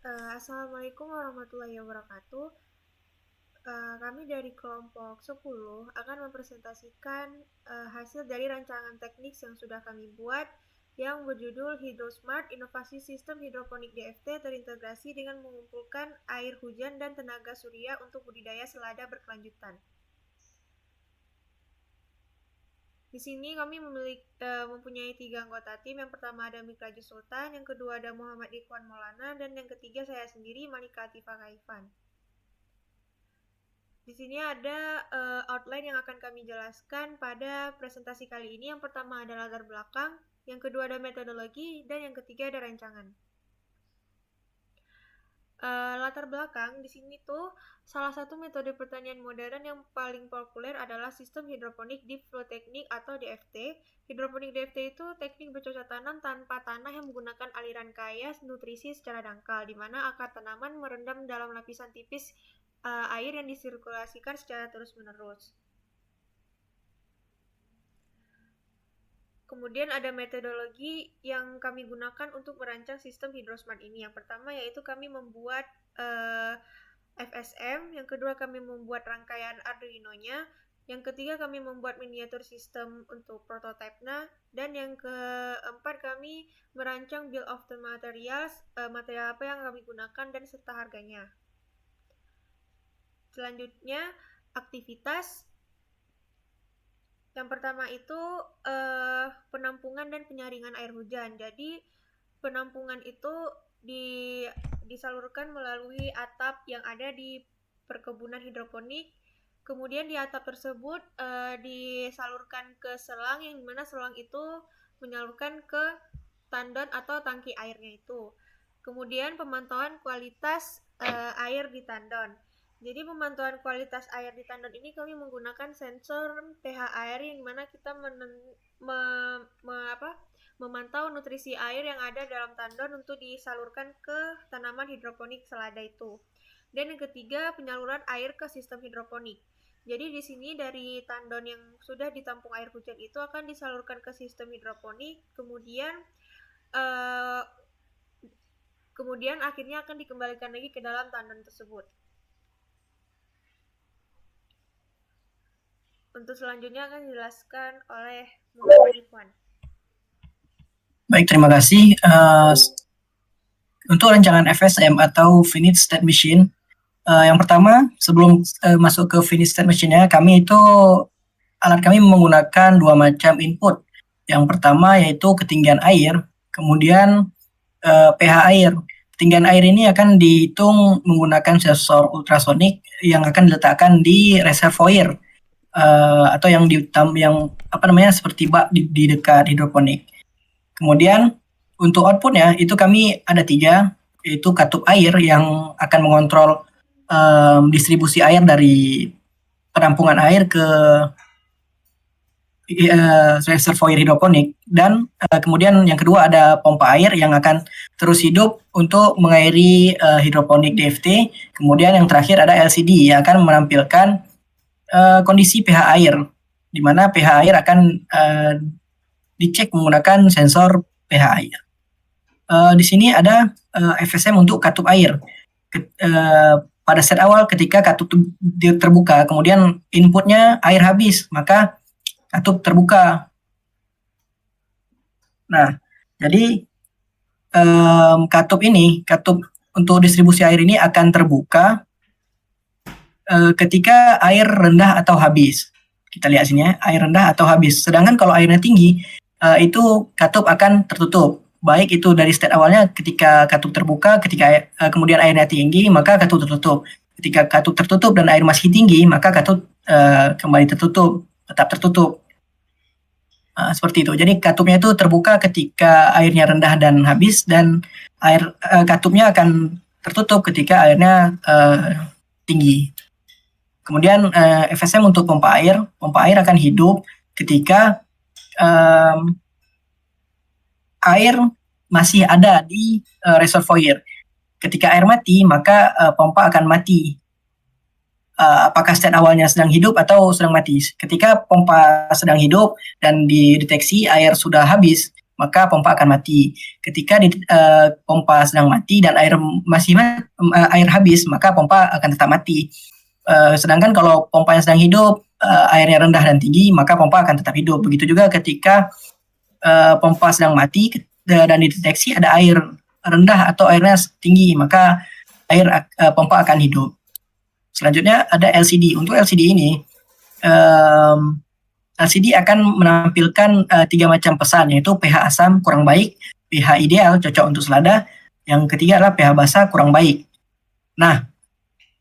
Assalamualaikum warahmatullahi wabarakatuh. Kami dari kelompok 10 akan mempresentasikan hasil dari rancangan teknik yang sudah kami buat yang berjudul HydroSmart, Inovasi Sistem Hidroponik DFT terintegrasi dengan mengumpulkan air hujan dan tenaga surya untuk budidaya selada berkelanjutan. Di sini kami mempunyai 3 anggota tim. Yang pertama ada Mikraju Sultan, yang kedua ada Muhammad Ikhwan Maulana, dan yang ketiga saya sendiri, Malika Atifah Kaifan. Di sini ada outline yang akan kami jelaskan pada presentasi kali ini. Yang pertama ada latar belakang, yang kedua ada metodologi, dan yang ketiga ada rancangan. Latar belakang di sini tuh salah satu metode pertanian modern yang paling populer adalah sistem hidroponik deep flow technique atau DFT. Hidroponik DFT itu teknik bercocok tanam tanpa tanah yang menggunakan aliran kaya nutrisi secara dangkal, di mana akar tanaman merendam dalam lapisan tipis air yang disirkulasikan secara terus-menerus. Kemudian ada metodologi yang kami gunakan untuk merancang sistem HydroSmart ini. Yang pertama yaitu kami membuat FSM, yang kedua kami membuat rangkaian Arduino-nya, yang ketiga kami membuat miniatur sistem untuk prototipe-nya, dan yang keempat kami merancang bill of the materials, material apa yang kami gunakan dan serta harganya. Selanjutnya aktivitas. Yang pertama itu penampungan dan penyaringan air hujan. Jadi penampungan itu disalurkan melalui atap yang ada di perkebunan hidroponik. Kemudian di atap tersebut disalurkan ke selang, yang dimana selang itu menyalurkan ke tandon atau tangki airnya itu. Kemudian pemantauan kualitas air di tandon. Jadi pemantauan kualitas air di tandon ini kami menggunakan sensor pH air, yang dimana kita memantau nutrisi air yang ada dalam tandon untuk disalurkan ke tanaman hidroponik selada itu. Dan yang ketiga, penyaluran air ke sistem hidroponik. Jadi di sini dari tandon yang sudah ditampung air hujan itu akan disalurkan ke sistem hidroponik, kemudian akhirnya akan dikembalikan lagi ke dalam tandon tersebut. Untuk selanjutnya akan dijelaskan oleh Muhammad Ikhwan. Baik, terima kasih. Untuk rancangan FSM atau Finite State Machine, yang pertama sebelum masuk ke Finite State Machine-nya, alat kami menggunakan dua macam input. Yang pertama yaitu ketinggian air, kemudian pH air. Ketinggian air ini akan dihitung menggunakan sensor ultrasonik yang akan diletakkan di reservoir atau yang seperti bak di dekat hidroponik. Kemudian untuk outputnya itu kami ada 3, yaitu katup air yang akan mengontrol distribusi air dari penampungan air ke reservoir hidroponik, dan kemudian yang kedua ada pompa air yang akan terus hidup untuk mengairi hidroponik DFT. Kemudian yang terakhir ada LCD yang akan menampilkan kondisi pH air, di mana pH air akan dicek menggunakan sensor pH air. Di sini ada FSM untuk katup air. Pada set awal ketika katup terbuka, kemudian inputnya air habis, maka katup terbuka. Nah, jadi katup untuk distribusi air ini akan terbuka ketika air rendah atau habis. Kita lihat sini ya, air rendah atau habis. Sedangkan kalau airnya tinggi, itu katup akan tertutup. Baik itu dari state awalnya ketika katup terbuka, ketika kemudian airnya tinggi, maka katup tertutup. Ketika katup tertutup dan air masih tinggi, maka katup kembali tetap tertutup. Seperti itu. Jadi katupnya itu terbuka ketika airnya rendah dan habis, dan katupnya akan tertutup ketika airnya tinggi. Kemudian FSM untuk pompa air akan hidup ketika air masih ada di reservoir. Ketika air mati, maka pompa akan mati. Apakah state awalnya sedang hidup atau sedang mati. Ketika pompa sedang hidup dan dideteksi air sudah habis, maka pompa akan mati. Ketika pompa sedang mati dan air air habis, maka pompa akan tetap mati. Sedangkan kalau pompa yang sedang hidup, airnya rendah dan tinggi, maka pompa akan tetap hidup. Begitu juga ketika pompa sedang mati dan dideteksi ada air rendah atau airnya tinggi, maka pompa akan hidup. Selanjutnya ada LCD. Untuk LCD ini, LCD akan menampilkan 3 macam pesan, yaitu pH asam kurang baik, pH ideal cocok untuk selada, yang ketiga adalah pH basah kurang baik. Nah,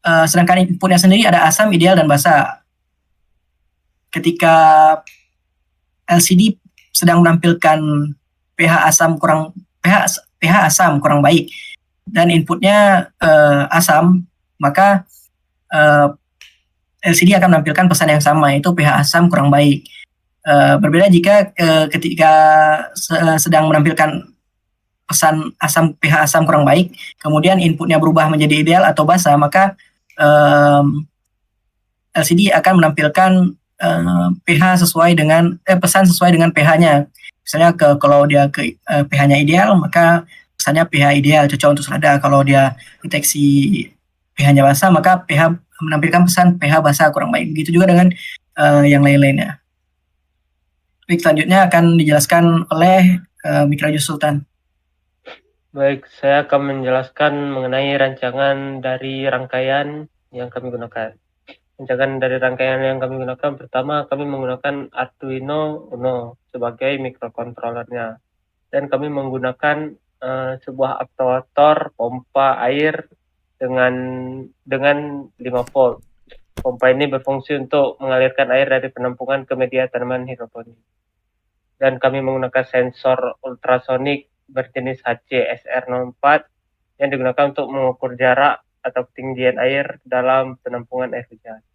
sedangkan inputnya sendiri ada asam, ideal, dan basah. Ketika LCD sedang menampilkan pH asam kurang baik dan inputnya asam, maka LCD akan menampilkan pesan yang sama, yaitu pH asam kurang baik. Berbeda jika ketika sedang menampilkan pesan pH asam kurang baik, kemudian inputnya berubah menjadi ideal atau basah, maka LCD akan menampilkan pH sesuai dengan pesan sesuai dengan pH-nya. Misalnya kalau dia pH-nya ideal, maka pesannya pH ideal cocok untuk selada. Kalau dia deteksi pH-nya basah, maka pH menampilkan pesan pH basah kurang baik. Begitu juga dengan yang lain-lainnya. Baik, selanjutnya akan dijelaskan oleh Mitra Sultan. Baik, saya akan menjelaskan mengenai rancangan dari rangkaian yang kami gunakan. Rancangan dari rangkaian yang kami gunakan, pertama kami menggunakan Arduino Uno sebagai mikrokontrolernya. Dan kami menggunakan sebuah aktuator pompa air dengan 5 volt. Pompa ini berfungsi untuk mengalirkan air dari penampungan ke media tanaman hidroponik. Dan kami menggunakan sensor ultrasonik berjenis HCSR04 yang digunakan untuk mengukur jarak atau ketinggian air dalam penampungan air hujan.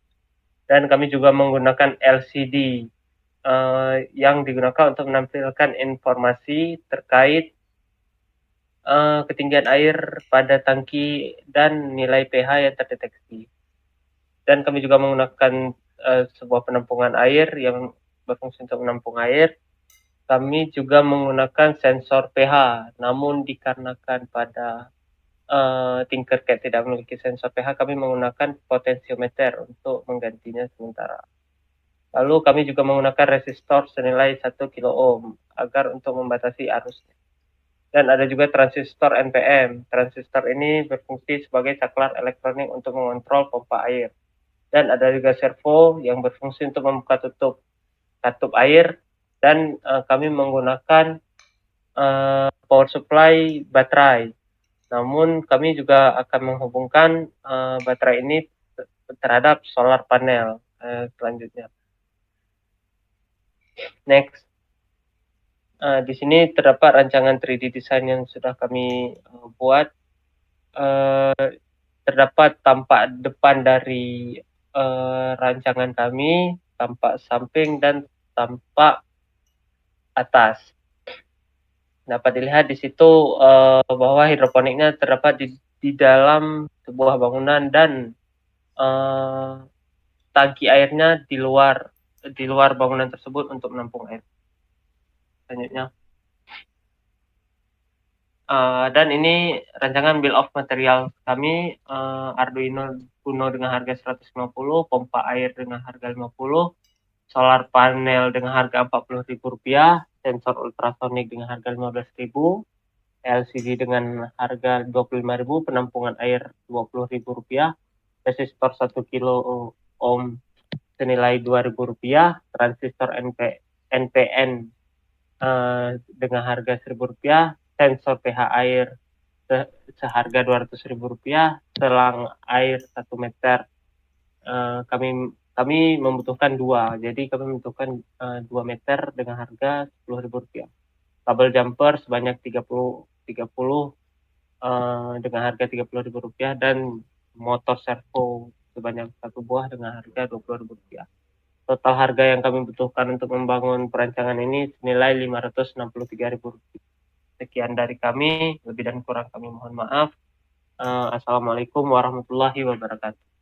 Dan kami juga menggunakan LCD yang digunakan untuk menampilkan informasi terkait ketinggian air pada tangki dan nilai pH yang terdeteksi. Dan kami juga menggunakan sebuah penampungan air yang berfungsi untuk menampung air. Kami juga menggunakan sensor pH, namun dikarenakan pada Tinkercad tidak memiliki sensor pH, kami menggunakan potensiometer untuk menggantinya sementara. Lalu kami juga menggunakan resistor senilai 1 kilo ohm agar untuk membatasi arusnya. Dan ada juga transistor NPM. Transistor ini berfungsi sebagai saklar elektronik untuk mengontrol pompa air. Dan ada juga servo yang berfungsi untuk membuka tutup katup air. Dan kami menggunakan power supply baterai. Namun kami juga akan menghubungkan baterai ini terhadap solar panel selanjutnya. Next. Di sini terdapat rancangan 3D design yang sudah kami buat. Terdapat tampak depan dari rancangan kami, tampak samping, dan tampak atas. Dapat dilihat di situ bahwa hidroponiknya terdapat di dalam sebuah bangunan dan tangki airnya di luar bangunan tersebut untuk menampung air. Selanjutnya. Dan ini rancangan bill of material kami, Arduino Uno dengan harga 150, pompa air dengan harga 50, solar panel dengan harga Rp40.000, sensor ultrasonik dengan harga Rp15.000, LCD dengan harga Rp25.000, penampungan air Rp20.000, resistor 1 kilo ohm senilai Rp2.000, transistor NPN dengan harga Rp1.000, sensor pH air seharga Rp200.000, selang air 1 meter. Kami membutuhkan 2, jadi kami membutuhkan 2 meter dengan harga Rp10.000. Kabel jumper sebanyak 30 dengan harga Rp30.000 dan motor servo sebanyak 1 buah dengan harga Rp22.000. Total harga yang kami butuhkan untuk membangun perancangan ini senilai Rp563.000. Sekian dari kami, lebih dan kurang kami mohon maaf. Assalamualaikum warahmatullahi wabarakatuh.